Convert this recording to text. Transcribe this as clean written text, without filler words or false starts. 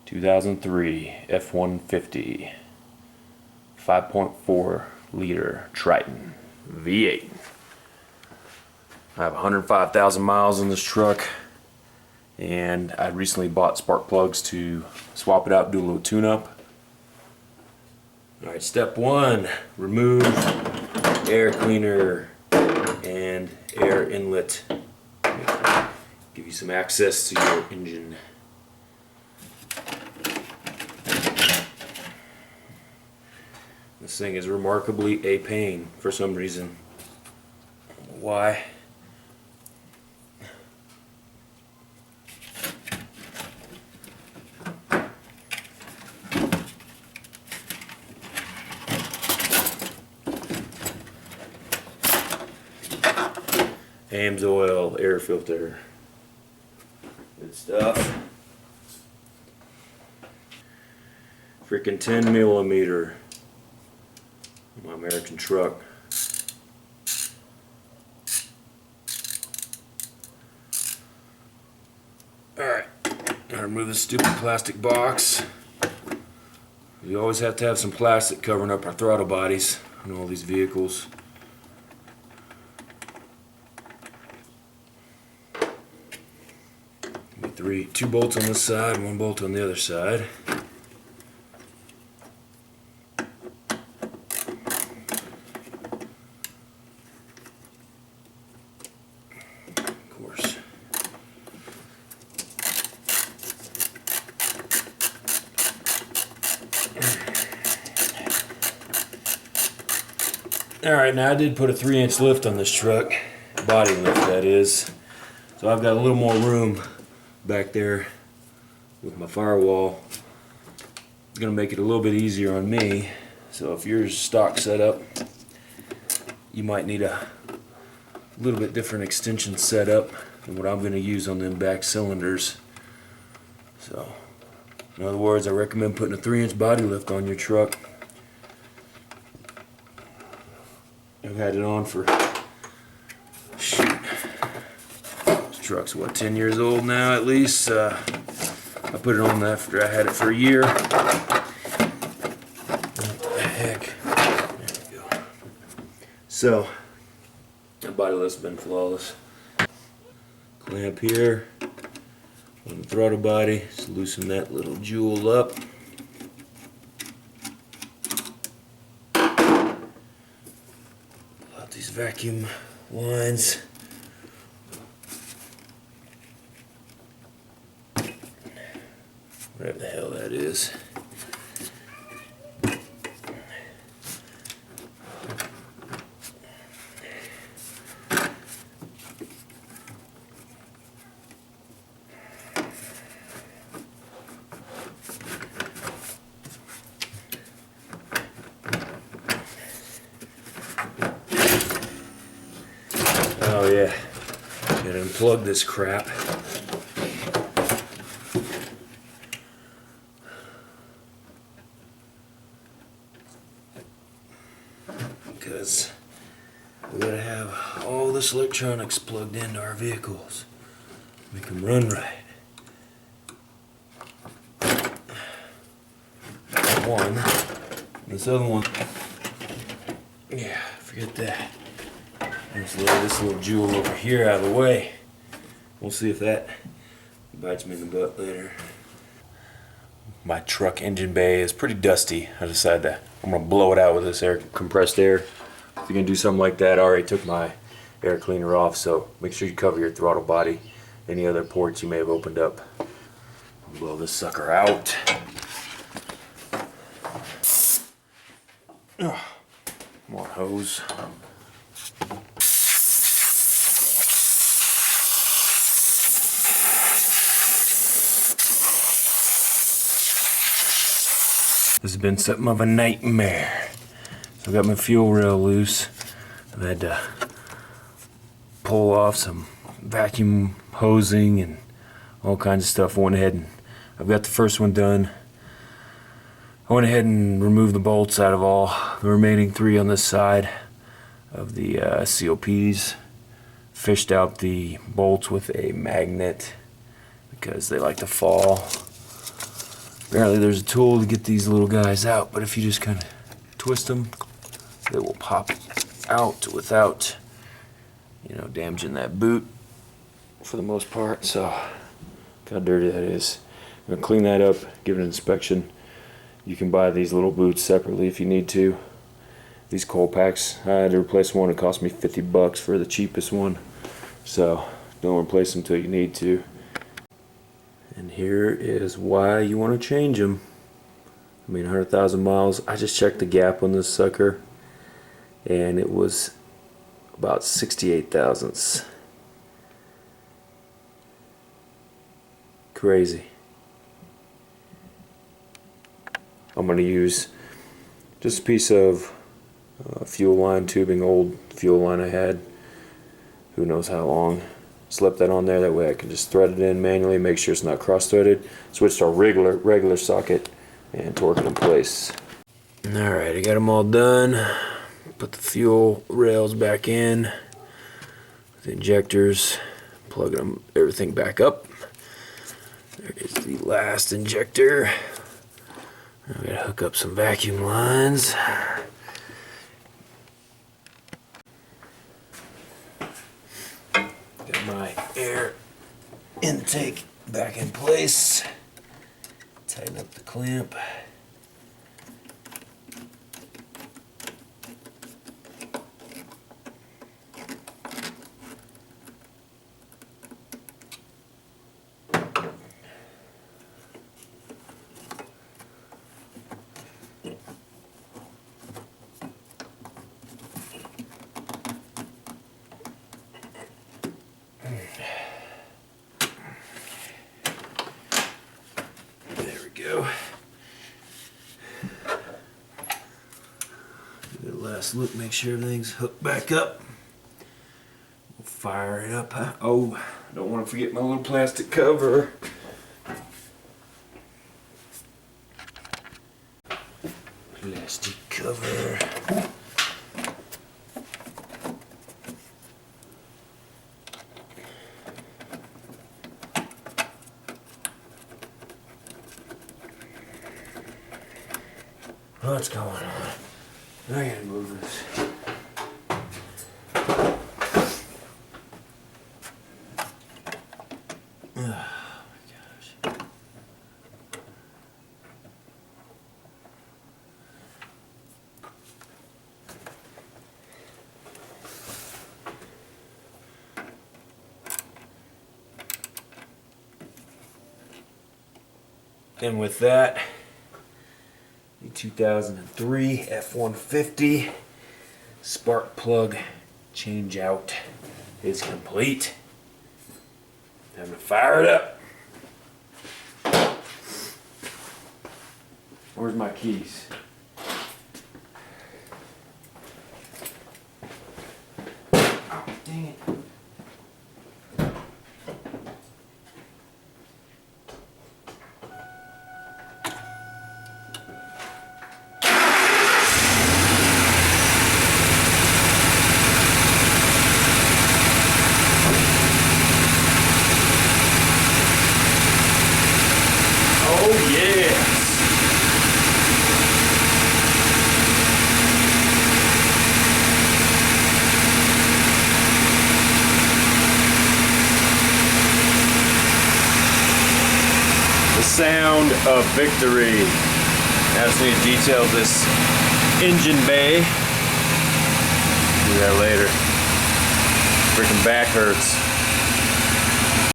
2003 F150 5.4 liter Triton V8. I have 105,000 miles on this truck, and I recently bought spark plugs to swap it out, do a little tune-up. Alright, step one, remove air cleaner and air inlet. Give you some access to your engine. This thing is remarkably a pain for some reason. I don't know why. Ames oil, air filter. Good stuff. Freaking 10mm. My American truck. Alright, gotta remove this stupid plastic box. You always have to have some plastic covering up our throttle bodies on all these vehicles. Two bolts on this side, one bolt on the other side. Of course. Alright, now I did put a 3-inch lift on this truck, body lift that is, so I've got a little more room back there with my firewall. It's gonna make it a little bit easier on me. So if yours is stock setup, you might need a little bit different extension setup than what I'm gonna use on them back cylinders. So in other words, I recommend putting a 3-inch body lift on your truck. I've had it on for truck's what, 10 years old now at least. I put it on after I had it for a year. What the heck? There we go. So, the body lift's been flawless. Clamp here on the throttle body. Just loosen that little jewel up. Pull out these vacuum lines. Whatever the hell that is. Oh yeah, gotta unplug this crap. Because we gotta have all this electronics plugged into our vehicles. Make them run right. One. This other one. Yeah, forget that. Let's lay this little jewel over here out of the way. We'll see if that bites me in the butt later. My truck engine bay is pretty dusty. I decided that I'm gonna blow it out with this compressed air. If you're gonna do something like that, I already took my air cleaner off, so make sure you cover your throttle body, any other ports you may have opened up. Blow this sucker out. Come on, hose. This has been something of a nightmare. So I got my fuel rail loose. I've had to pull off some vacuum hosing and all kinds of stuff. I went ahead and I've got the first one done. I went ahead and removed the bolts out of all the remaining 3 on this side of the COPs. Fished out the bolts with a magnet because they like to fall. Apparently there's a tool to get these little guys out, but if you just kind of twist them, they will pop out without, you know, damaging that boot for the most part. So, look how dirty that is. I'm gonna clean that up, give it an inspection. You can buy these little boots separately if you need to. These coil packs, I had to replace one. It cost me 50 bucks for the cheapest one. So, don't replace them until you need to. And here is why you want to change them. I mean, 100,000 miles. I just checked the gap on this sucker, and it was about 68 thousandths. Crazy. I'm going to use just a piece of fuel line tubing, old fuel line I had. Who knows how long. Slip that on there, that way I can just thread it in manually, make sure it's not cross-threaded. Switch to our regular socket and torque it in place. Alright, I got them all done. Put the fuel rails back in, the injectors, plug them, everything back up. There is the last injector. I'm gonna hook up some vacuum lines. Got my air intake back in place. Tighten up the clamp. Go. Give it a last look, make sure everything's hooked back up. We'll fire it up. Oh, I don't want to forget my little plastic cover. Plastic cover. What's going on? I gotta move this. Oh my gosh. And with that, 2003 F150 spark plug change out is complete. Time to fire it up. Where's my keys? Oh, dang it. Oh yes! The sound of victory. I just need to detail this engine bay. Do that later. Freaking back hurts.